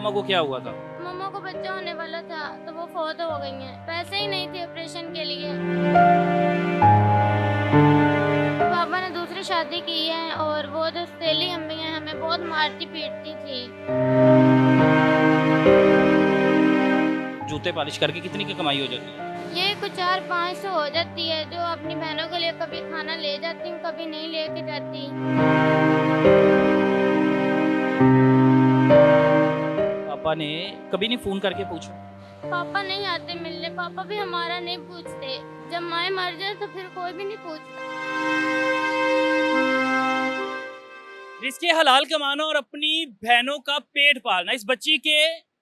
मम्मा को क्या हुआ था? मम्मा को बच्चा होने वाला था तो वो फौत हो गई हैं। पैसे ही नहीं थे ऑपरेशन के लिए। पापा ने दूसरी शादी की है और वो जो सौतेली अम्मी हैं हमें बहुत मारती पीटती थी। जूते पॉलिश करके कितनी की कमाई हो जाती है? ये कुछ 400-500 हो जाती है जो अपनी बहनों के लिए कभी खाना ले जाती हूँ, कभी नहीं लेके जाती। पापा ने कभी नहीं फोन करके पूछा? पापा नहीं आते मिलने, पापा भी हमारा नहीं पूछते। जब माँ मर जाए तो फिर कोई भी नहीं पूछता। रिज़्क़े हलाल कमाना और अपनी बहनों का पेट पालना, इस बच्ची के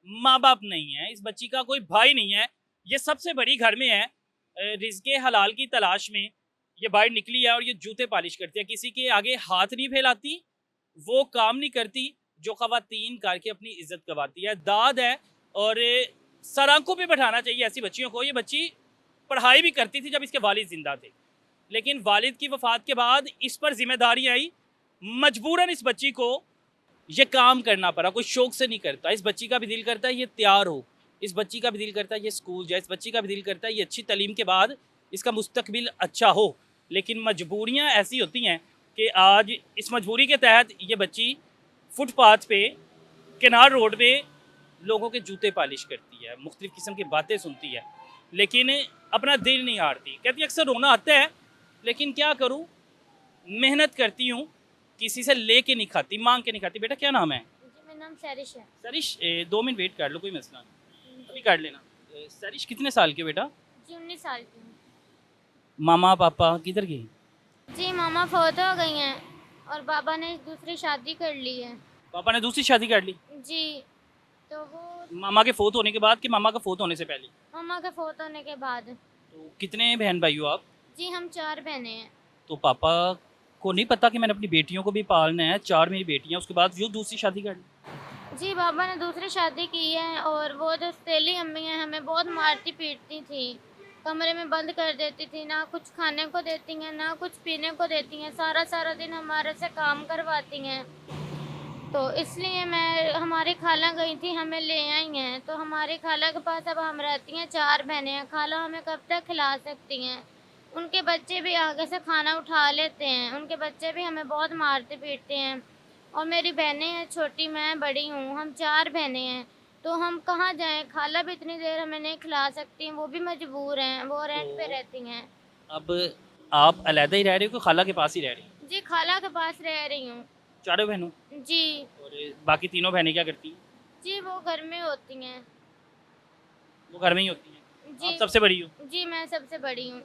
माँ बाप नहीं है, इस बच्ची का कोई भाई नहीं है, ये सबसे बड़ी घर में है। रिज़्क़े हलाल की तलाश में ये बाहर निकली है और ये जूते पॉलिश करती है, किसी के आगे हाथ नहीं फैलाती, वो काम नहीं करती जो ख़वातीन करके अपनी इज्जत गंवाती है। दाद है और सर आंखों पे बैठाना चाहिए ऐसी बच्चियों को। ये बच्ची पढ़ाई भी करती थी जब इसके वालिद ज़िंदा थे, लेकिन वालिद की वफ़ात के बाद इस पर ज़िम्मेदारी आई, मजबूरन इस बच्ची को ये काम करना पड़ा। कोई शौक से नहीं करता। इस बच्ची का भी दिल करता है ये तैयार हो, इस बच्ची का भी दिल करता है ये स्कूल जाए, इस बच्ची का भी दिल करता है ये अच्छी तालीम के बाद इसका मुस्तकबिल अच्छा हो, लेकिन मजबूरियाँ ऐसी होती हैं कि आज इस मजबूरी के तहत ये बच्ची फुटपाथ पे, किनार रोड पे लोगों के जूते पॉलिश करती है, मुख्तलिफ़ किस्म की बातें सुनती है, लेकिन अपना दिल नहीं हारती। कहती अक्सर रोना आता है, लेकिन क्या करूँ, मेहनत करती हूँ, किसी से लेके नहीं खाती, मांग के नहीं खाती। बेटा क्या नाम है? जी मेरा नाम सरिश है। सरिश, 2 मिनट वेट कर लो, कोई मसला नहीं, अभी कर लेना। सरिश कितने साल के हो बेटा? जी 19 साल की हूँ। मामा पापा किधर गए? जी मामा फौत हो गई हैं और बाबा ने दूसरी शादी कर ली है। पापा ने दूसरी शादी कर ली? जी तो वो मामा के फोत होने के बाद कि मामा का फोत होने से पहले? मामा के फौत होने के बाद। तो कितने बहन भाई हो आप? जी हम 4 बहनें हैं। तो पापा को नहीं पता कि मैंने अपनी बेटियों को भी पालना है, 4 मेरी बेटियां, उसके बाद यूँ दूसरी शादी कर ली? जी बाबा ने दूसरी शादी की है और वो जो सौतेली अम्मी हैं हमें बहुत मारती पीटती थी। कमरे में बंद कर देती थी, ना कुछ खाने को देती हैं, ना कुछ पीने को देती हैं, सारा दिन हमारे से काम करवाती हैं। तो इसलिए मैं हमारी खाला गई थी, हमें ले आई हैं, तो हमारी खाला के पास अब हम रहती हैं, 4 बहनें हैं। खाला हमें कब तक खिला सकती हैं? उनके बच्चे भी आगे से खाना उठा लेते हैं, उनके बच्चे भी हमें बहुत मारते पीटते हैं। और मेरी बहनें हैं, छोटी मैं बड़ी हूँ, हम 4 बहनें हैं, तो हम कहाँ जाएँ? खाला भी इतनी देर हमें नहीं खिला सकती हैं, वो भी मजबूर हैं, वो रेंट पे तो रहती हैं। अब आप अलहदा ही रह रहे हो कि खाला के पास ही रह रही हैं? जी खाला के पास रह रही हूँ। चारों बहनों? जी। और बाकी तीनों बहनें क्या करती हैं? जी वो घर में होती हैं। वो घर में ही होती हैं? जी। आप सबसे बड़ी हो? जी मैं सबसे बड़ी हूँ।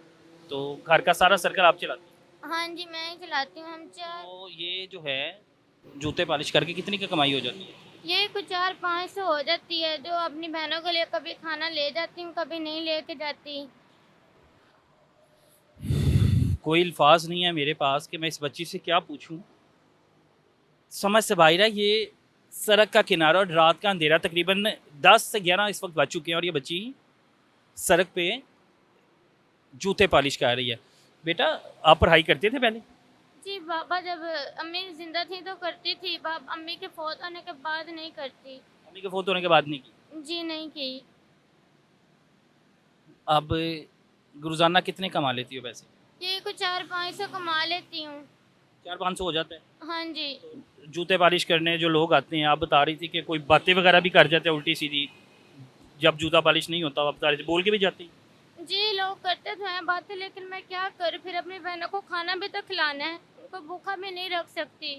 तो घर का सारा सर्कल आप चलाती हैं? हाँ जी, मैं ही खिलाती हूँ, हम 4 तो ये जो है जूते पॉलिश करके कितनी की कमाई हो जाती है? ये कुछ 400-500 हो जाती है जो अपनी बहनों के लिए कभी खाना ले जाती हूँ, कभी नहीं लेके जाती। कोई अल्फाज नहीं है मेरे पास कि मैं इस बच्ची से क्या पूछूं। समझ से बाहर है। ये सड़क का किनारा और रात का अंधेरा, तकरीबन 10 से 11 इस वक्त बज चुके हैं और ये बच्ची सड़क पे जूते पॉलिश कर रही है। बेटा आप पढ़ाई करते थे पहले? जी बाबा जब अम्मी ज़िंदा थी तो करती थी, अम्मी के फ़ौत होने के बाद नहीं करती। मम्मी के फोत होने के बाद नहीं की? जी नहीं की। अब रोज़ाना कितने कमा लेती हो पैसे? ये कुछ 400-500 कमा लेती हूँ। 400-500 हो जाता है? हाँ जी। तो जूते पॉलिश करने जो लोग आते हैं, आप बता रही थी कि कोई बातें वगैरह भी कर जाते हैं उल्टी सीधी, जब जूता पॉलिश नहीं होता, आप बता रही थी बोल के भी जाती? जी लोग करते तो हैं बातें, लेकिन मैं क्या करूँ, फिर अपनी बहनों को खाना भी तो खिलाना है, उनको भूखा भी नहीं रख सकती।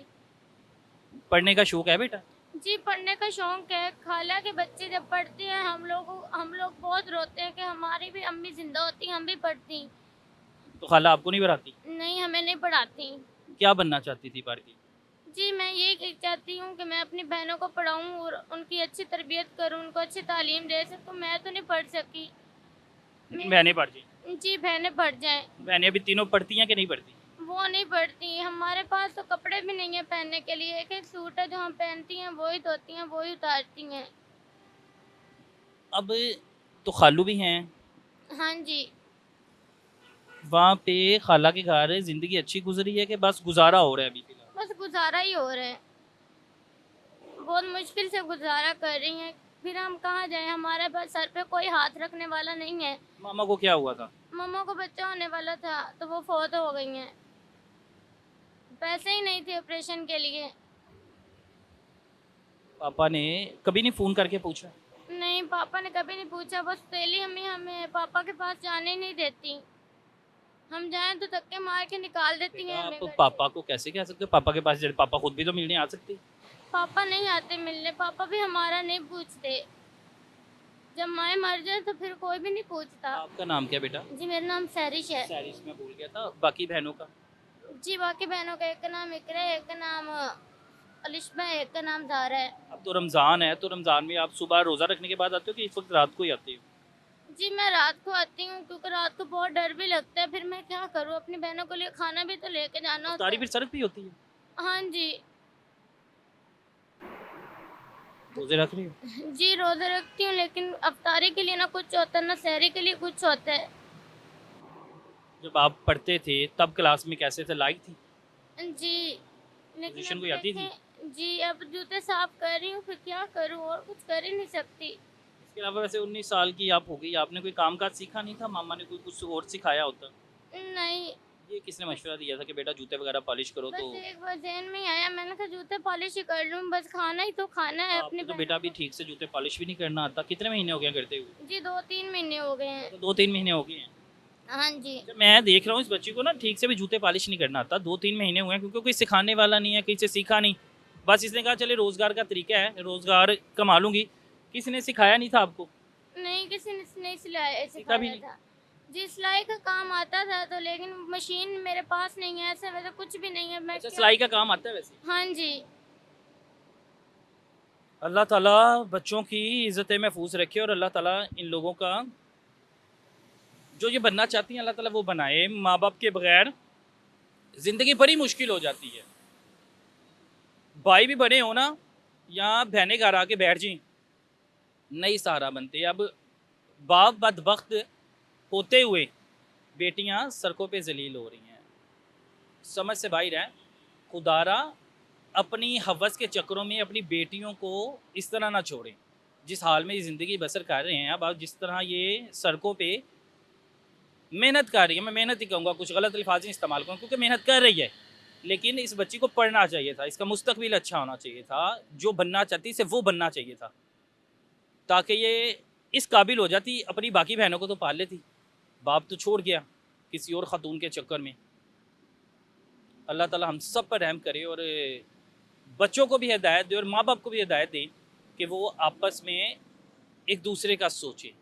पढ़ने का शौक है बेटा? जी पढ़ने का शौक है। खाला के बच्चे जब पढ़ते हैं हम लोग बहुत रोते हैं कि हमारी भी अम्मी जिंदा होती, हम भी पढ़ती। तो खाला आपको नहीं पढ़ाती? नहीं हमें नहीं पढ़ाती। क्या बनना चाहती थी पढ़ के? जी मैं ये चाहती हूँ कि मैं अपनी बहनों को पढ़ाऊँ और उनकी अच्छी तरबियत करूँ, उनको अच्छी तालीम दे सकूँ। मैं तो नहीं पढ़ सकी। लेकिन बहनें पढ़ जाएं। जी बहनें पढ़ जाएं। बहनें अभी तीनों पढ़ती हैं कि नहीं पढ़ती? वो नहीं पढ़ती। हमारे पास तो कपड़े भी नहीं है पहनने के लिए, एक एक सूट है जो हम पहनती हैं, वही धोती हैं, वही उतारती हैं। अब तो खालू भी हैं हाँ जी। वहाँ पे, खाला के घर ज़िंदगी अच्छी गुजरी है कि बस गुजारा हो रहा है अभी फिलहाल? बस गुजारा ही हो रहा है। बहुत मुश्किल से गुजारा कर रही हैं। फिर हम कहाँ जाएं, हमारे पास सर पे कोई हाथ रखने वाला नहीं है। मामा को क्या हुआ था? मम्मा को बच्चा होने वाला था तो वो फौत हो गई हैं। पैसे ही नहीं थे ऑपरेशन के लिए। पापा ने कभी नहीं फ़ोन करके पूछा? नहीं, पापा ने कभी नहीं पूछा। बस सहेली अम्मी हमें पापा के पास जाने ही नहीं देती। हम जाएं तो धक्के मार के निकाल देती हैं हमें आप घर से। पापा को कैसे कह सकते हो पापा के पास? पापा खुद भी तो मिलने आ सकते। पापा नहीं आते मिलने, पापा भी हमारा नहीं पूछते। जब माए मर जाए तो फिर कोई भी नहीं पूछता। आपका नाम क्या बेटा? जी मेरा नाम सैरिश है। सैरिश, मैं भूल गया था। बाकी बहनों का? जी बाकी बहनों का एक का नाम इकरा है, एक का नाम अलिशबा है, एक का नाम ज़ारा है। अब तो रमज़ान है, तो रमज़ान में आप सुबह रोज़ा रखने के बाद आते हो कि इस वक्त रात को ही आते हो? जी मैं रात को आती हूँ क्योंकि रात को बहुत डर भी लगता है। फिर मैं क्या करूँ, अपनी बहनों के लिए खाना भी तो लेके जाना होता अफ्तारी है। फिर सड़क पे ही होती है? हाँ जी। रोज़े रख रही हो? जी रोज़े रखती हूँ लेकिन अफ्तारी के लिए ना कुछ होता है ना सहरी के लिए कुछ होता है। जब आप पढ़ते थे तब क्लास में कैसे थे? लाइक थी? जी लेकिन पोजीशन अब कोई आती थी? देखें, जी अब जूते साफ कर रही हूँ, फिर क्या करूँ, और कुछ कर ही नहीं सकती। इसके अलावा वैसे 19 साल की आप हो गई, आपने कोई काम काज सीखा नहीं था? मामा ने कोई कुछ और सिखाया होता? नहीं, ये किसने मशवरा दिया था कि बेटा जूते वगैरह पॉलिश करो? बस तो एक बार ज़हन में ही आया, मैंने कहा जूते पॉलिश ही कर लूँ, बस खाना ही तो खाना है अपनी आपको तो बहनों बेटा अभी को। ठीक से जूते पॉलिश भी नहीं करना आता। कितने महीने हो गए करते हुए? जी 2-3 महीने हो गए हैं। तो 2-3 महीने हो गए हैं। हाँ जी। अच्छा, मैं देख रहा हूँ इस बच्ची को ना ठीक से भी जूते पॉलिश नहीं करना आता। 2-3 महीने हुए हैं क्योंकि कोई सिखाने वाला नहीं है, कहीं से सीखा नहीं। बस इसने कहा चले रोज़गार का तरीका है, रोज़गार कमा लूँगी। किसी ने सिखाया नहीं था आपको? नहीं, किसी ने नहीं सिलाया सीखा भी सिखाया नहीं? था। जी सिलाई का काम आता था तो, लेकिन मशीन मेरे पास नहीं है, ऐसा वैसा कुछ भी नहीं है। मैं अच्छा, क्या। सिलाई का काम आता है वैसे? हाँ जी। अल्लाह ताला बच्चों की इज़्ज़तें महफूज रखे और अल्लाह ताला इन लोगों का जो ये बनना चाहती हैं अल्लाह ताला वो बनाए। माँ बाप के बगैर ज़िंदगी बड़ी मुश्किल हो जाती है। भाई भी बड़े हो ना, या बहनें घर आके बैठ जाएं, नहीं सहारा बनते। अब बाप बदबख्त होते हुए बेटियां सड़कों पे जलील हो रही हैं। समझ से बाहर है। खुदारा अपनी हवस के चक्करों में अपनी बेटियों को इस तरह ना छोड़ें। जिस हाल में ये ज़िंदगी बसर कर रहे हैं, अब आप जिस तरह ये सड़कों पे मेहनत कर रही है, मैं मेहनत ही कहूँगा, कुछ गलत अल्फाज नहीं इस्तेमाल करूँ क्योंकि मेहनत कर रही है, लेकिन इस बच्ची को पढ़ना चाहिए था, इसका मुस्तकबिल अच्छा होना चाहिए था, जो बनना चाहती इसे वो बनना चाहिए था, ताकि ये इस काबिल हो जाती अपनी बाकी बहनों को तो पाल लेती। बाप तो छोड़ गया किसी और ख़ातून के चक्कर में। अल्लाह ताला हम सब पर रहम करे और बच्चों को भी हिदायत दे और माँ बाप को भी हिदायत दे कि वो आपस में एक दूसरे का सोचें।